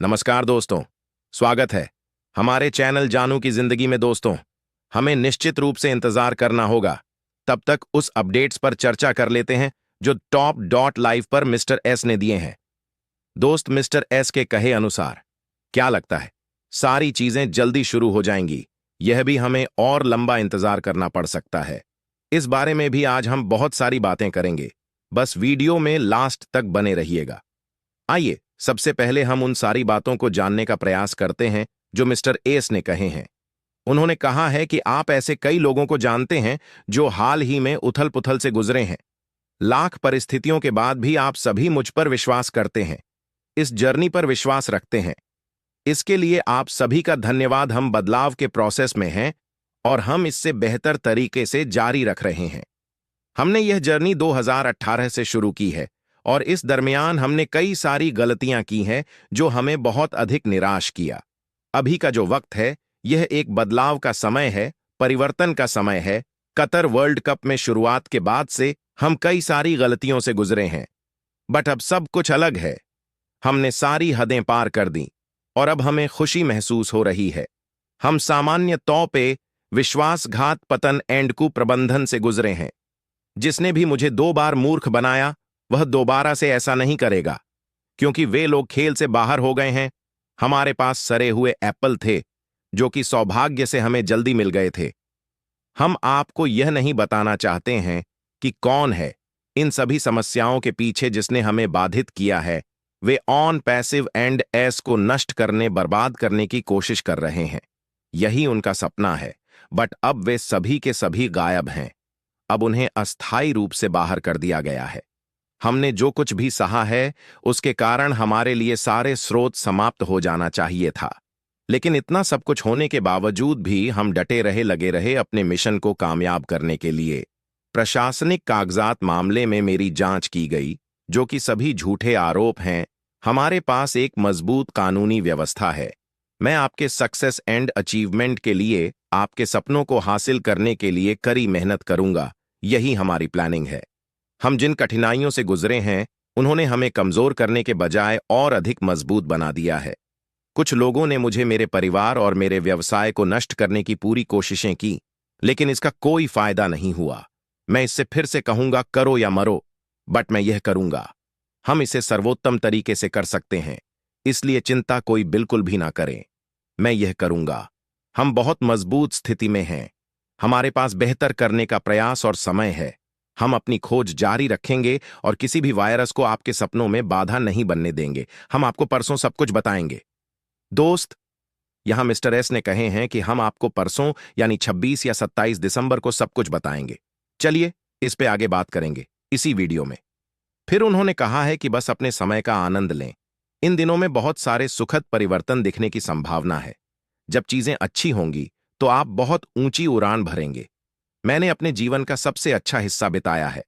नमस्कार दोस्तों, स्वागत है हमारे चैनल जानू की जिंदगी में। दोस्तों, हमें निश्चित रूप से इंतजार करना होगा। तब तक उस अपडेट्स पर चर्चा कर लेते हैं जो टॉप डॉट लाइव पर मिस्टर एस ने दिए हैं। दोस्त, मिस्टर एस के कहे अनुसार क्या लगता है, सारी चीजें जल्दी शुरू हो जाएंगी? यह भी हमें और लंबा इंतजार करना पड़ सकता है। इस बारे में भी आज हम बहुत सारी बातें करेंगे। बस वीडियो में लास्ट तक बने रहिएगा। आइए सबसे पहले हम उन सारी बातों को जानने का प्रयास करते हैं जो मिस्टर एस ने कहे हैं। उन्होंने कहा है कि आप ऐसे कई लोगों को जानते हैं जो हाल ही में उथल पुथल से गुजरे हैं। लाख परिस्थितियों के बाद भी आप सभी मुझ पर विश्वास करते हैं, इस जर्नी पर विश्वास रखते हैं। इसके लिए आप सभी का धन्यवाद। हम बदलाव के प्रोसेस में हैं और हम इससे बेहतर तरीके से जारी रख रहे हैं। हमने यह जर्नी 2018 से शुरू की है और इस दरमियान हमने कई सारी गलतियां की हैं जो हमें बहुत अधिक निराश किया। अभी का जो वक्त है, यह एक बदलाव का समय है, परिवर्तन का समय है। कतर वर्ल्ड कप में शुरुआत के बाद से हम कई सारी गलतियों से गुजरे हैं, बट अब सब कुछ अलग है। हमने सारी हदें पार कर दी और अब हमें खुशी महसूस हो रही है। हम सामान्य तौर पे विश्वासघात, पतन एंड कुप्रबंधन से गुजरे हैं। जिसने भी मुझे 2 बार मूर्ख बनाया, वह दोबारा से ऐसा नहीं करेगा, क्योंकि वे लोग खेल से बाहर हो गए हैं। हमारे पास सरे हुए एप्पल थे जो कि सौभाग्य से हमें जल्दी मिल गए थे। हम आपको यह नहीं बताना चाहते हैं कि कौन है इन सभी समस्याओं के पीछे जिसने हमें बाधित किया है। वे ऑन पैसिव एंड एस को नष्ट करने, बर्बाद करने की कोशिश कर रहे हैं। यही उनका सपना है, बट अब वे सभी के सभी गायब हैं। अब उन्हें अस्थायी रूप से बाहर कर दिया गया है। हमने जो कुछ भी सहा है उसके कारण हमारे लिए सारे स्रोत समाप्त हो जाना चाहिए था। लेकिन इतना सब कुछ होने के बावजूद भी हम डटे रहे, लगे रहे अपने मिशन को कामयाब करने के लिए। प्रशासनिक कागजात मामले में मेरी जांच की गई, जो कि सभी झूठे आरोप हैं। हमारे पास एक मजबूत कानूनी व्यवस्था है। मैं आपके सक्सेस एंड अचीवमेंट के लिए, आपके सपनों को हासिल करने के लिए कड़ी मेहनत करूंगा। यही हमारी प्लानिंग है। हम जिन कठिनाइयों से गुजरे हैं, उन्होंने हमें कमजोर करने के बजाय और अधिक मजबूत बना दिया है। कुछ लोगों ने मुझे, मेरे परिवार और मेरे व्यवसाय को नष्ट करने की पूरी कोशिशें की, लेकिन इसका कोई फायदा नहीं हुआ। मैं इससे फिर से कहूंगा, करो या मरो, बट मैं यह करूंगा। हम इसे सर्वोत्तम तरीके से कर सकते हैं, इसलिए चिंता कोई बिल्कुल भी ना करें। मैं यह करूंगा। हम बहुत मजबूत स्थिति में हैं। हमारे पास बेहतर करने का प्रयास और समय है। हम अपनी खोज जारी रखेंगे और किसी भी वायरस को आपके सपनों में बाधा नहीं बनने देंगे। हम आपको परसों सब कुछ बताएंगे। दोस्त, यहां मिस्टर एस ने कहे हैं कि हम आपको परसों यानी 26 या 27 दिसंबर को सब कुछ बताएंगे। चलिए इस पे आगे बात करेंगे इसी वीडियो में। फिर उन्होंने कहा है कि बस अपने समय का आनंद लें। इन दिनों में बहुत सारे सुखद परिवर्तन दिखने की संभावना है। जब चीजें अच्छी होंगी तो आप बहुत ऊंची उड़ान भरेंगे। मैंने अपने जीवन का सबसे अच्छा हिस्सा बिताया है।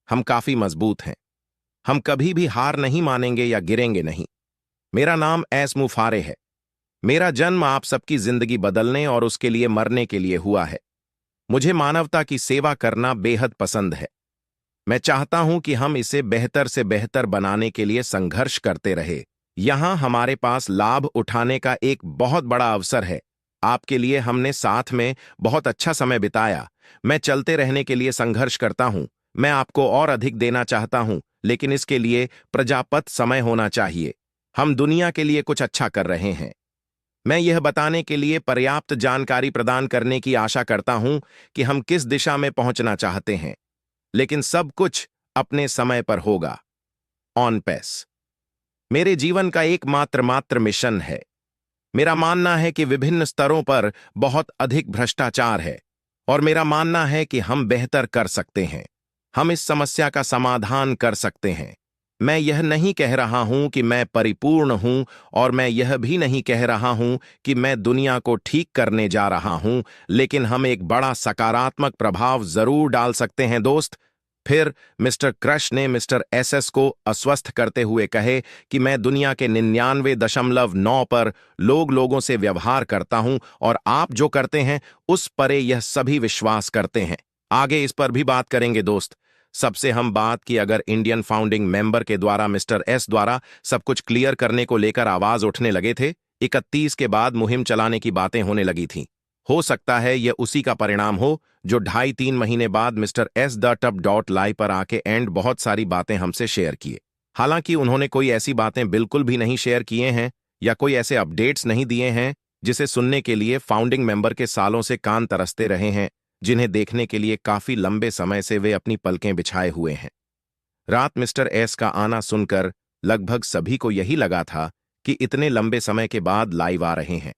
हम काफी मजबूत हैं। हम कभी भी हार नहीं मानेंगे या गिरेंगे नहीं। मेरा नाम एस मुफारे है। मेरा जन्म आप सबकी जिंदगी बदलने और उसके लिए मरने के लिए हुआ है। मुझे मानवता की सेवा करना बेहद पसंद है। मैं चाहता हूं कि हम इसे बेहतर से बेहतर बनाने के लिए संघर्ष करते रहे। यहां हमारे पास लाभ उठाने का एक बहुत बड़ा अवसर है। आपके लिए हमने साथ में बहुत अच्छा समय बिताया। मैं चलते रहने के लिए संघर्ष करता हूं। मैं आपको और अधिक देना चाहता हूं, लेकिन इसके लिए प्रजापत समय होना चाहिए। हम दुनिया के लिए कुछ अच्छा कर रहे हैं। मैं यह बताने के लिए पर्याप्त जानकारी प्रदान करने की आशा करता हूं कि हम किस दिशा में पहुंचना चाहते हैं, लेकिन सब कुछ अपने समय पर होगा। ऑन पेस मेरे जीवन का एकमात्र मिशन है। मेरा मानना है कि विभिन्न स्तरों पर बहुत अधिक भ्रष्टाचार है और मेरा मानना है कि हम बेहतर कर सकते हैं। हम इस समस्या का समाधान कर सकते हैं। मैं यह नहीं कह रहा हूं कि मैं परिपूर्ण हूं और मैं यह भी नहीं कह रहा हूं कि मैं दुनिया को ठीक करने जा रहा हूं, लेकिन हम एक बड़ा सकारात्मक प्रभाव जरूर डाल सकते हैं। दोस्त, फिर मिस्टर क्रश ने मिस्टर एसएस को अस्वस्थ करते हुए कहे कि मैं दुनिया के 99.9 पर लोगों से व्यवहार करता हूं और आप जो करते हैं उस परे यह सभी विश्वास करते हैं। आगे इस पर भी बात करेंगे दोस्त। सबसे हम बात की अगर इंडियन फाउंडिंग मेंबर के द्वारा मिस्टर एस द्वारा सब कुछ क्लियर करने को लेकर आवाज उठने लगे थे। 31 के बाद मुहिम चलाने की बातें होने लगी थीं। हो सकता है यह उसी का परिणाम हो जो 2.5-3 महीने बाद mister S the tub dot लाई पर आके एंड बहुत सारी बातें हमसे शेयर किए। हालांकि उन्होंने कोई ऐसी बातें बिल्कुल भी नहीं शेयर किए हैं या कोई ऐसे अपडेट्स नहीं दिए हैं जिसे सुनने के लिए फाउंडिंग मेंबर के सालों से कान तरसते रहे हैं, जिन्हें देखने के लिए काफी लंबे समय से वे अपनी पलकें बिछाए हुए हैं। रात मिस्टर एस का आना सुनकर लगभग सभी को यही लगा था कि इतने लंबे समय के बाद लाइव आ रहे हैं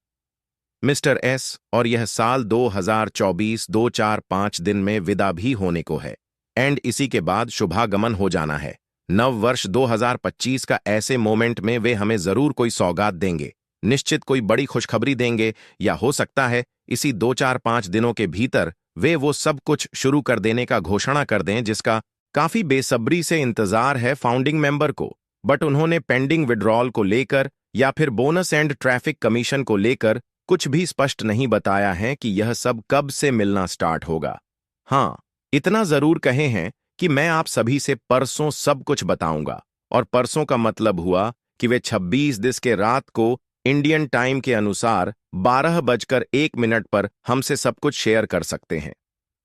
मिस्टर एस, और यह साल 2024 2-4-5 दिन में विदा भी होने को है एंड इसी के बाद शुभागमन हो जाना है। नव वर्ष 2025 का ऐसे मोमेंट में वे हमें जरूर कोई सौगात देंगे, निश्चित कोई बड़ी खुशखबरी देंगे, या हो सकता है इसी 2-4-5 दिनों के भीतर वे वो सब कुछ शुरू कर देने का घोषणा कर दें जिसका काफी बेसब्री से इंतजार है फाउंडिंग मेंबर को। बट उन्होंने पेंडिंग विड्रॉल को लेकर या फिर बोनस एंड ट्रैफिक कमीशन को लेकर कुछ भी स्पष्ट नहीं बताया है कि यह सब कब से मिलना स्टार्ट होगा। हाँ, इतना जरूर कहे हैं कि मैं आप सभी से परसों सब कुछ बताऊंगा, और परसों का मतलब हुआ कि वे 26 दिस के रात को इंडियन टाइम के अनुसार 12:01 पर हमसे सब कुछ शेयर कर सकते हैं।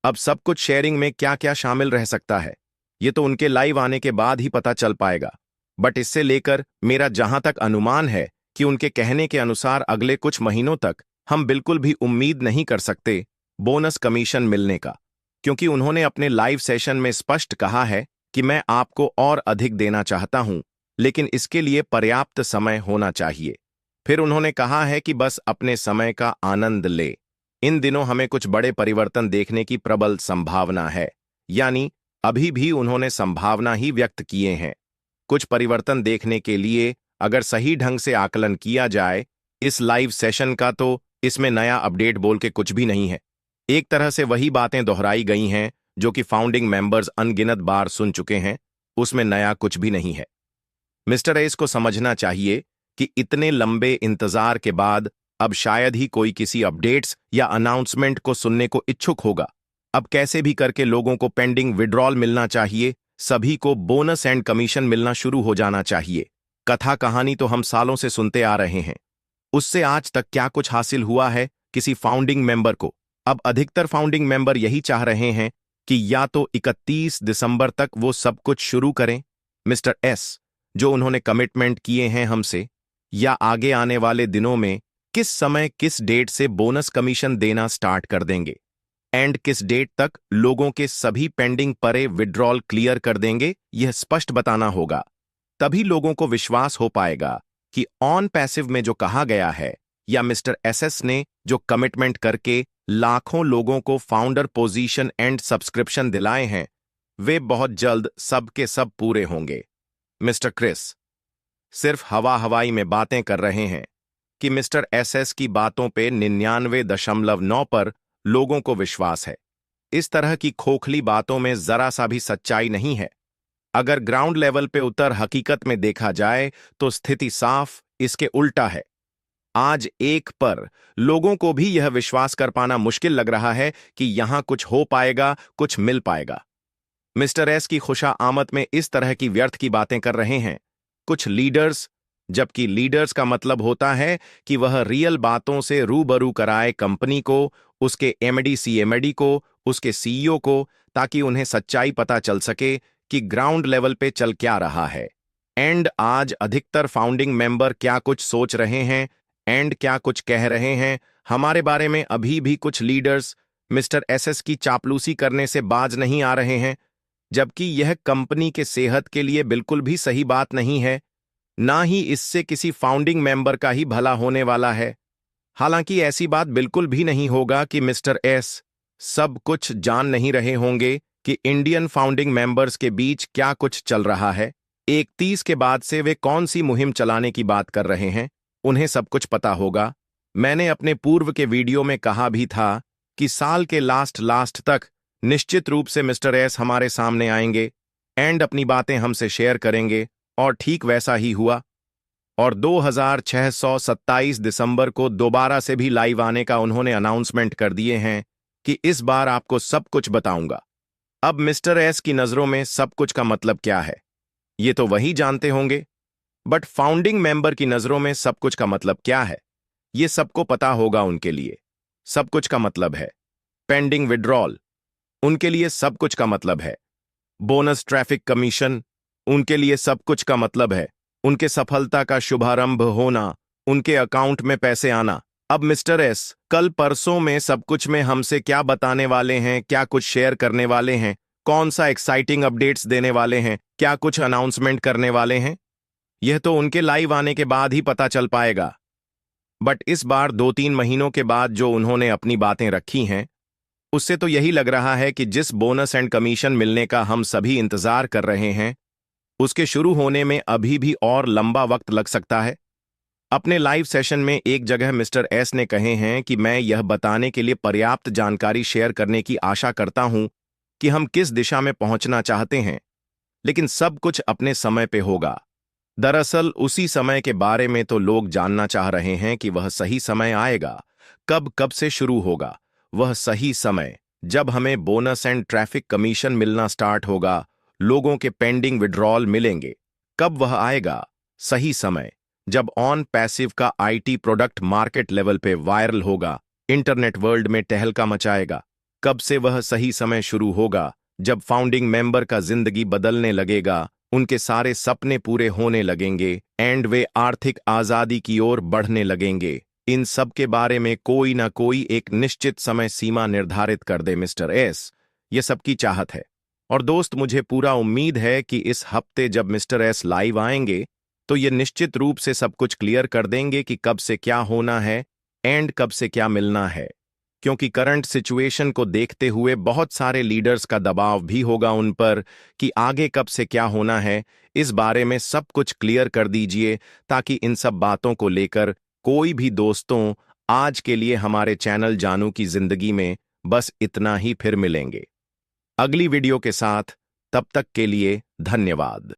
अब सब कुछ शेयरिंग में क्या क्या शामिल रह सकता है ये तो उनके लाइव आने के बाद ही पता चल पाएगा, बट इससे लेकर मेरा जहां तक अनुमान है कि उनके कहने के अनुसार अगले कुछ महीनों तक हम बिल्कुल भी उम्मीद नहीं कर सकते बोनस कमीशन मिलने का, क्योंकि उन्होंने अपने लाइव सेशन में स्पष्ट कहा है कि मैं आपको और अधिक देना चाहता हूं, लेकिन इसके लिए पर्याप्त समय होना चाहिए। फिर उन्होंने कहा है कि बस अपने समय का आनंद ले। इन दिनों हमें कुछ बड़े परिवर्तन देखने की प्रबल संभावना है, यानी अभी भी उन्होंने संभावना ही व्यक्त किए हैं। कुछ परिवर्तन देखने के लिए अगर सही ढंग से आकलन किया जाए इस लाइव सेशन का, तो इसमें नया अपडेट बोल के कुछ भी नहीं है। एक तरह से वही बातें दोहराई गई हैं जो कि फाउंडिंग मेंबर्स अनगिनत बार सुन चुके हैं, उसमें नया कुछ भी नहीं है। मिस्टर एस को समझना चाहिए कि इतने लंबे इंतजार के बाद अब शायद ही कोई किसी अपडेट्स या अनाउंसमेंट को सुनने को इच्छुक होगा। अब कैसे भी करके लोगों को पेंडिंग विड्रॉल मिलना चाहिए, सभी को बोनस एंड कमीशन मिलना शुरू हो जाना चाहिए। कथा कहानी तो हम सालों से सुनते आ रहे हैं, उससे आज तक क्या कुछ हासिल हुआ है किसी फाउंडिंग मेंबर को? अब अधिकतर फाउंडिंग मेंबर यही चाह रहे हैं कि या तो 31 दिसंबर तक वो सब कुछ शुरू करें मिस्टर एस, जो उन्होंने कमिटमेंट किए हैं हमसे, या आगे आने वाले दिनों में किस समय किस डेट से बोनस कमीशन देना स्टार्ट कर देंगे एंड किस डेट तक लोगों के सभी पेंडिंग परे विड्रॉल क्लियर कर देंगे, यह स्पष्ट बताना होगा। तभी लोगों को विश्वास हो पाएगा कि ऑन पैसिव में जो कहा गया है या मिस्टर एसएस ने जो कमिटमेंट करके लाखों लोगों को फाउंडर पोजीशन एंड सब्सक्रिप्शन दिलाए हैं, वे बहुत जल्द सब के सब पूरे होंगे। मिस्टर क्रिस सिर्फ हवा हवाई में बातें कर रहे हैं कि मिस्टर एसएस की बातों पे 99.9 पर लोगों को विश्वास है। इस तरह की खोखली बातों में जरा सा भी सच्चाई नहीं है। अगर ग्राउंड लेवल पे उतर हकीकत में देखा जाए तो स्थिति साफ इसके उल्टा है। आज एक पर लोगों को भी यह विश्वास कर पाना मुश्किल लग रहा है कि यहां कुछ हो पाएगा, कुछ मिल पाएगा। मिस्टर एस की खुशा आमद में इस तरह की व्यर्थ की बातें कर रहे हैं कुछ लीडर्स, जबकि लीडर्स का मतलब होता है कि वह रियल बातों से रूबरू कराए कंपनी को, उसके एमडी सीएमडी को, उसके सीईओ को, ताकि उन्हें सच्चाई पता चल सके कि ग्राउंड लेवल पे चल क्या रहा है एंड आज अधिकतर फाउंडिंग मेंबर क्या कुछ सोच रहे हैं एंड क्या कुछ कह रहे हैं हमारे बारे में। अभी भी कुछ लीडर्स मिस्टर एसएस की चापलूसी करने से बाज नहीं आ रहे हैं, जबकि यह कंपनी के सेहत के लिए बिल्कुल भी सही बात नहीं है, ना ही इससे किसी फाउंडिंग मेंबर का ही भला होने वाला है। हालांकि ऐसी बात बिल्कुल भी नहीं होगा कि मिस्टर एस सब कुछ जान नहीं रहे होंगे कि इंडियन फाउंडिंग मेंबर्स के बीच क्या कुछ चल रहा है। 31 के बाद से वे कौन सी मुहिम चलाने की बात कर रहे हैं, उन्हें सब कुछ पता होगा। मैंने अपने पूर्व के वीडियो में कहा भी था कि साल के लास्ट तक निश्चित रूप से मिस्टर एस हमारे सामने आएंगे एंड अपनी बातें हमसे शेयर करेंगे, और ठीक वैसा ही हुआ। और 2627 दिसंबर को दोबारा से भी लाइव आने का उन्होंने अनाउंसमेंट कर दिए हैं कि इस बार आपको सब कुछ बताऊंगा। अब मिस्टर एस की नजरों में सब कुछ का मतलब क्या है, ये तो वही जानते होंगे। बट फाउंडिंग मेंबर की नजरों में सब कुछ का मतलब क्या है, ये सबको पता होगा उनके लिए। सब कुछ का मतलब है पेंडिंग विड्रॉल, उनके लिए सब कुछ का मतलब है बोनस ट्रैफिक कमीशन, उनके लिए सब कुछ का मतलब है उनके सफलता का शुभारंभ होना, उनके अकाउंट में पैसे आना। अब मिस्टर एस कल परसों में सब कुछ में हमसे क्या बताने वाले हैं, क्या कुछ शेयर करने वाले हैं, कौन सा एक्साइटिंग अपडेट्स देने वाले हैं, क्या कुछ अनाउंसमेंट करने वाले हैं, यह तो उनके लाइव आने के बाद ही पता चल पाएगा। बट इस बार 2-3 महीनों के बाद जो उन्होंने अपनी बातें रखी हैं, उससे तो यही लग रहा है कि जिस बोनस एंड कमीशन मिलने का हम सभी इंतजार कर रहे हैं, उसके शुरू होने में अभी भी और लंबा वक्त लग सकता है। अपने लाइव सेशन में एक जगह मिस्टर एस ने कहे हैं कि मैं यह बताने के लिए पर्याप्त जानकारी शेयर करने की आशा करता हूं कि हम किस दिशा में पहुंचना चाहते हैं, लेकिन सब कुछ अपने समय पे होगा। दरअसल उसी समय के बारे में तो लोग जानना चाह रहे हैं कि वह सही समय आएगा, कब कब से शुरू होगा वह सही समय, जब हमें बोनस एंड ट्रैफिक कमीशन मिलना स्टार्ट होगा, लोगों के पेंडिंग विड्रॉल मिलेंगे। कब वह आएगा सही समय, जब ऑन पैसिव का आईटी प्रोडक्ट मार्केट लेवल पे वायरल होगा, इंटरनेट वर्ल्ड में टहलका मचाएगा। कब से वह सही समय शुरू होगा, जब फाउंडिंग मेंबर का जिंदगी बदलने लगेगा, उनके सारे सपने पूरे होने लगेंगे एंड वे आर्थिक आजादी की ओर बढ़ने लगेंगे। इन सब के बारे में कोई ना कोई एक निश्चित समय सीमा निर्धारित कर दे मिस्टर एस, ये सबकी चाहत है। और दोस्त, मुझे पूरा उम्मीद है कि इस हफ्ते जब मिस्टर एस लाइव आएंगे तो ये निश्चित रूप से सब कुछ क्लियर कर देंगे कि कब से क्या होना है एंड कब से क्या मिलना है। क्योंकि करंट सिचुएशन को देखते हुए बहुत सारे लीडर्स का दबाव भी होगा उन पर कि आगे कब से क्या होना है, इस बारे में सब कुछ क्लियर कर दीजिए, ताकि इन सब बातों को लेकर कोई भी दोस्तों, आज के लिए हमारे चैनल जानू की जिंदगी में बस इतना ही, फिर मिलेंगे अगली वीडियो के साथ। तब तक के लिए धन्यवाद।